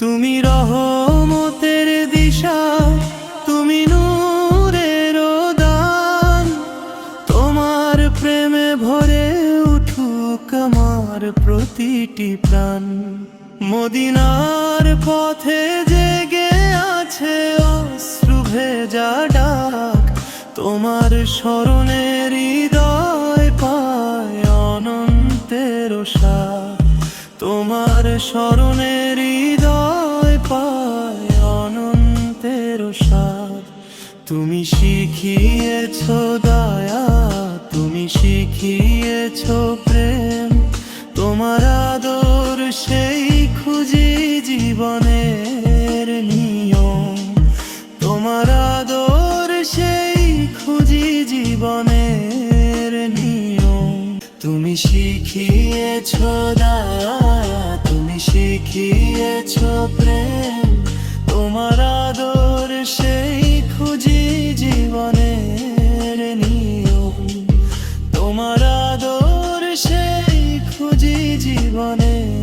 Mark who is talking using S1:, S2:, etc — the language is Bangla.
S1: তুমি রহমতের দিশা, তুমি নূরের দান। তোমার প্রেমে ভরে উঠুক আমার প্রতিটি প্রাণ। মদিনার পথে জেগে আছে অশ্রু ভেজা ডাক, তোমার স্মরণে হৃদয় পায় অনন্তের সাথ। তোমার স্মরণে হৃদয় পায় অনন্তের সাথ। তুমি শিখিয়েছ দয়া, তুমি শিখিয়েছ প্রেম। তোমার আদর সেই খুঁজি জীবনের নিয়ম। তোমার আদর সেই খুঁজি জীবনের নিয়ম। তুমি শিখিয়েছ দয়া, তুমি শিখিয়েছ প্রেম। তোমার আদর সেই খুঁজি জীবনের নিয়ম। তোমার আদর সেই খুঁজি জীবনের